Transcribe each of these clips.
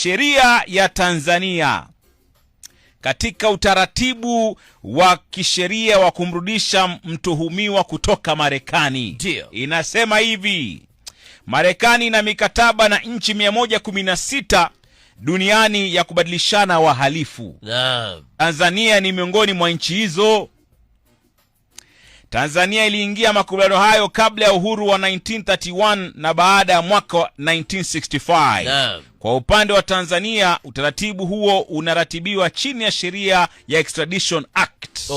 sheria ya Tanzania katika utaratibu wa kisheria wa kumrudisha mtuhumiwa kutoka Marekani inasema hivi: Marekani ina mikataba na nchi 116 duniani ya kubadilishana wahalifu. Tanzania ni miongoni mwa nchi hizo. Tanzania iliingia makubaliano hayo kabla ya uhuru wa 1931 na baada ya mwaka wa 1965. Kwa upande wa Tanzania, utaratibu huo unaratibiwa chini ya sheria ya Extradition Act.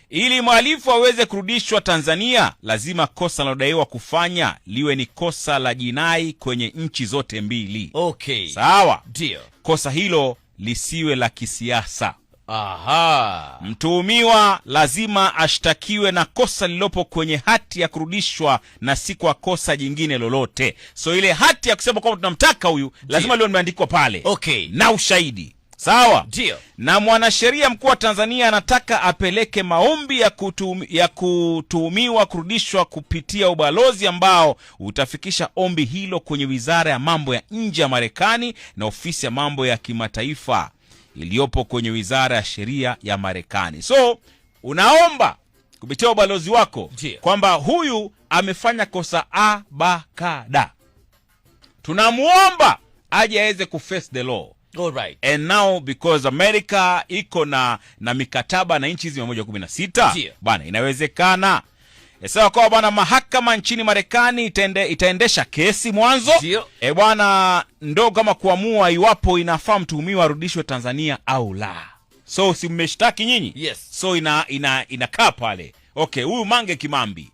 Ili mhalifu aweze kurudishwa Tanzania, lazima kosa linalodaiwa kufanya liwe ni kosa la jinai kwenye nchi zote mbili. Sawa? Ndio. Kosa hilo lisiwe la kisiasa. Mtuhumiwa lazima ashtakiwe na kosa lilopo kwenye hati ya kurudishwa na si kwa kosa jingine lolote. So ile hati ya kusema kwamba tunamtaka huyu lazima liwe limeandikwa pale. Na ushahidi. Sawa? Ndio. Na mwanasheria mkuu wa Tanzania anataka apeleke maombi ya kutuhumiwa kurudishwa kupitia ubalozi ambao utafikisha ombi hilo kwenye Wizara ya Mambo ya Nje ya Marekani na Ofisi ya Mambo ya Kimataifa iliyopo kwenye Wizara ya Sheria ya Marekani. So, unaomba kupitia ubalozi wako kwamba huyu amefanya kosa A, B, K, D. Tunamuomba aje aweze kuface the law. And now because America iko na mikataba na nchi hizi 116, bwana inawezekana. Sawa kwa bwana, mahakama nchini Marekani itaendesha kesi mwanzo. Bwana ndo kama kuamua iwapo inafaa mtuhumiwa arudishwe Tanzania au la. So si mmeshtaki nyinyi? So inakaa pale. Huyu Mange Kimambi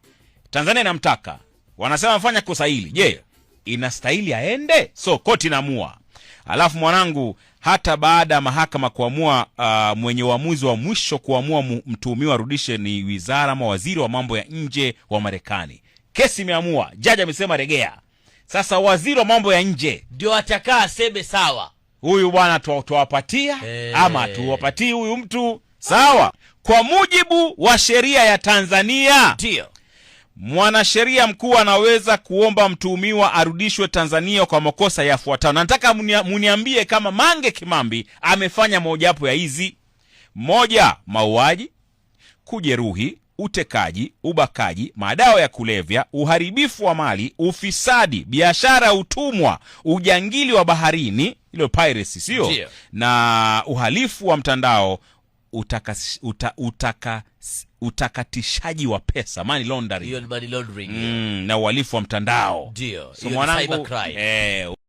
Tanzania inamtaka. Wanasema mfanya kosa hili. Je, inastahili aende? So koti inaamua. Alafu mwanangu, hata baada ya mahakama kuamua, mwenye uamuzi wa mwisho kuamua mtuhumiwa arudishe ni wizara ama waziri wa mambo ya nje wa Marekani. Kesi imeamua, jaji amesema regea. Sasa waziri wa mambo ya nje ndio atakaa aseme sawa, huyu bwana tuwapatia ama tuwapatii huyu mtu. Sawa? Kwa mujibu wa sheria ya Tanzania, ndio mwanasheria mkuu anaweza kuomba mtuhumiwa arudishwe Tanzania kwa makosa yafuatayo. Nataka muniambie kama Mange Kimambi amefanya mojawapo ya hizi: 1, mauaji, kujeruhi, utekaji, ubakaji, madawa ya kulevya, uharibifu wa mali, ufisadi, biashara ya utumwa, ujangili wa baharini, ile piracy sio, na uhalifu wa mtandao, utakatishaji wa pesa, money laundering. Money laundering. Na uhalifu wa mtandao. Ndio. So mwanangu,